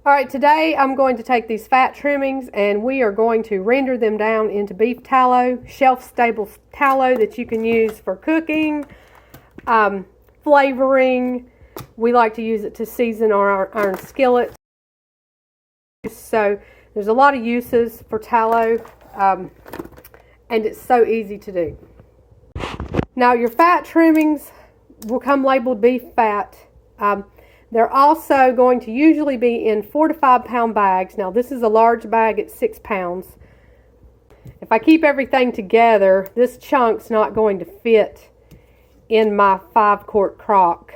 All right, today I'm going to take these fat trimmings and we are going to render them down into beef tallow, shelf-stable tallow that you can use for cooking, flavoring. We like to use it to season our iron skillets. So there's a lot of uses for tallow, and it's so easy to do. Now your fat trimmings will come labeled beef fat. They're also going to usually be in 4 to 5 pound bags. Now this is a large bag at 6 pounds. If I keep everything together, this chunk's not going to fit in my 5-quart crock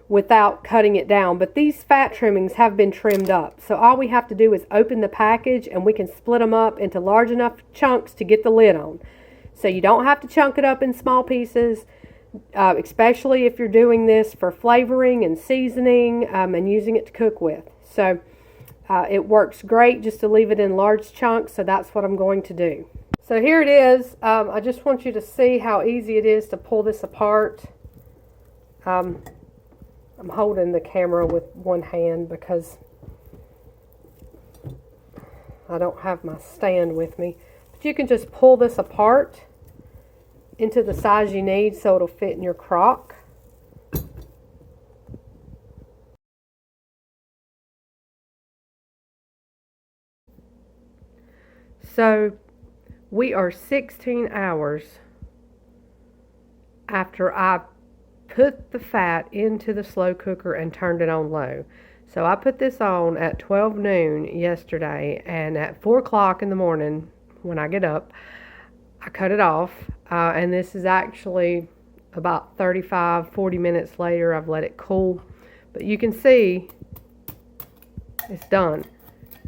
without cutting it down. But these fat trimmings have been trimmed up. So all we have to do is open the package and we can split them up into large enough chunks to get the lid on. So you don't have to chunk it up in small pieces. Especially if you're doing this for flavoring and seasoning and using it to cook with. So it works great just to leave it in large chunks, so that's what I'm going to do. So here it is. I just want you to see how easy it is to pull this apart. I'm holding the camera with one hand because I don't have my stand with me. But you can just pull this apart into the size you need so it'll fit in your crock. So we are 16 hours after I put the fat into the slow cooker and turned it on low. So I put this on at 12 noon yesterday, and at 4 o'clock in the morning when I get up, I cut it off, and this is actually about 35-40 minutes later. I've let it cool, but you can see it's done.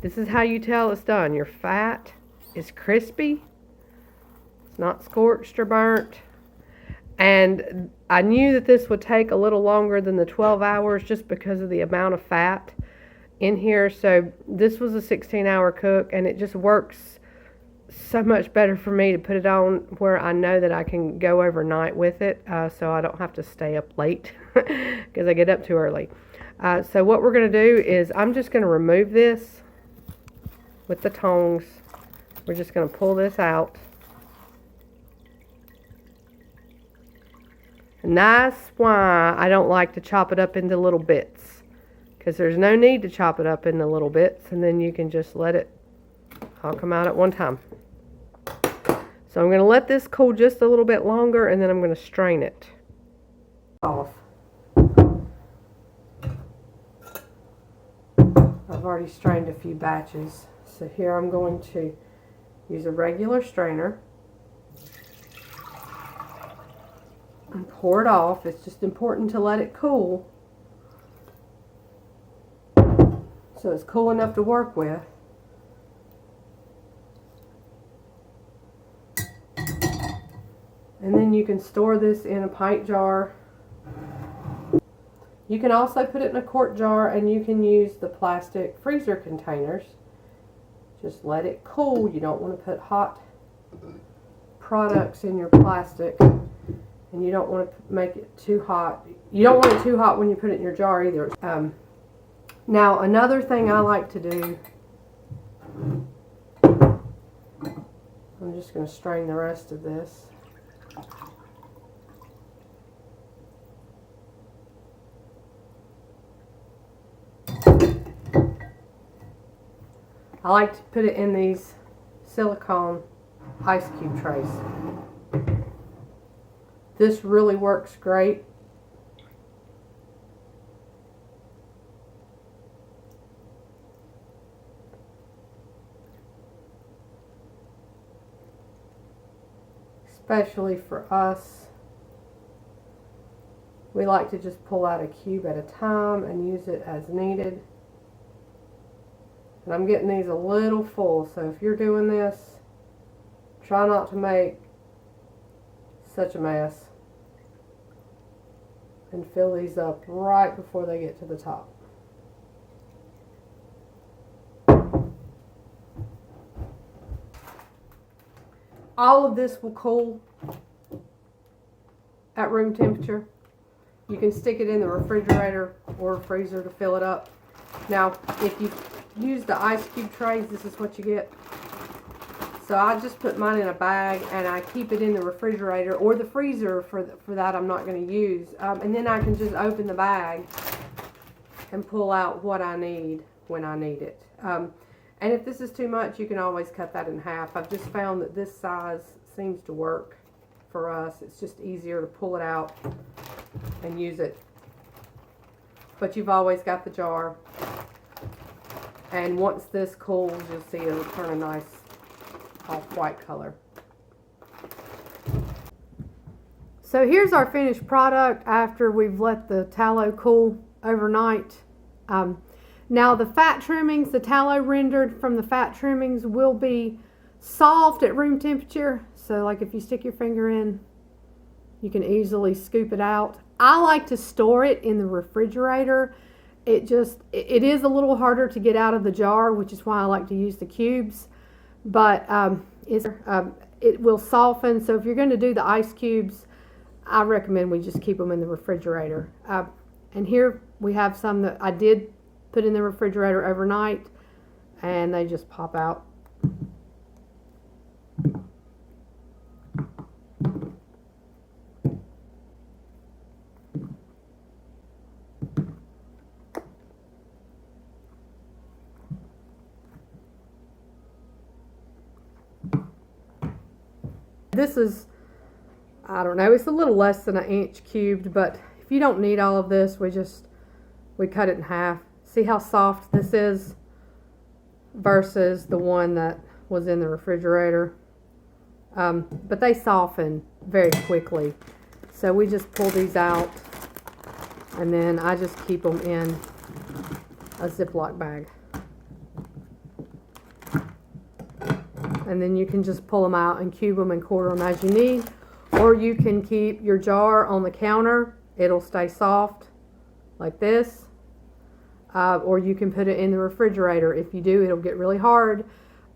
This is how you tell it's done. Your fat is crispy, it's not scorched or burnt, and I knew that this would take a little longer than the 12 hours just because of the amount of fat in here. So this was a 16-hour cook, and it just works so much better for me to put it on where I know that I can go overnight with it, so I don't have to stay up late because I get up too early. So what we're going to do is I'm just going to remove this with the tongs. We're just going to pull this out. And that's why I don't like to chop it up into little bits, because there's no need to chop it up into little bits, and then you can just let it all come out at one time. So I'm going to let this cool just a little bit longer, and then I'm going to strain it off. I've already strained a few batches. So here I'm going to use a regular strainer and pour it off. It's just important to let it cool so it's cool enough to work with. And then you can store this in a pint jar. You can also put it in a quart jar, and you can use the plastic freezer containers. Just let it cool. You don't want to put hot products in your plastic, and you don't want to make it too hot. You don't want it too hot when you put it in your jar either. Now another thing I like to do, I'm just going to strain the rest of this. I like to put it in these silicone ice cube trays. This really works great. Especially for us. We like to just pull out a cube at a time and use it as needed. And I'm getting these a little full, so if you're doing this, try not to make such a mess. And fill these up right before they get to the top. All of this will cool at room temperature. You can stick it in the refrigerator or freezer to fill it up. Now, if you use the ice cube trays, this is what you get. So I just put mine in a bag and I keep it in the refrigerator or the freezer for that I'm not going to use. And then I can just open the bag and pull out what I need when I need it. And if this is too much, you can always cut that in half. I've just found that this size seems to work for us. It's just easier to pull it out and use it. But you've always got the jar. And once this cools, you'll see it'll turn a nice off-white color. So here's our finished product after we've let the tallow cool overnight. Now the fat trimmings, the tallow rendered from the fat trimmings will be soft at room temperature. So like if you stick your finger in, you can easily scoop it out. I like to store it in the refrigerator. It is a little harder to get out of the jar, which is why I like to use the cubes. But it will soften. So if you're going to do the ice cubes, I recommend we just keep them in the refrigerator. And here we have some that I did put in the refrigerator overnight, and they just pop out. This is, I don't know, it's a little less than an inch cubed, but if you don't need all of this, we cut it in half. See how soft this is versus the one that was in the refrigerator. But they soften very quickly. So we just pull these out, and then I just keep them in a Ziploc bag. And then you can just pull them out and cube them and quarter them as you need. Or you can keep your jar on the counter. It'll stay soft like this. Or you can put it in the refrigerator. If you do, it'll get really hard.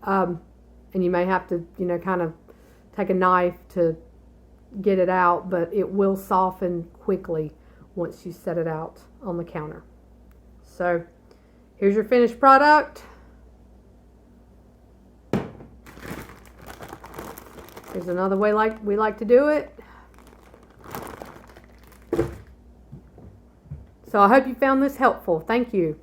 And you may have to, kind of take a knife to get it out. But it will soften quickly once you set it out on the counter. So here's your finished product. Here's another way we like to do it. So I hope you found this helpful. Thank you.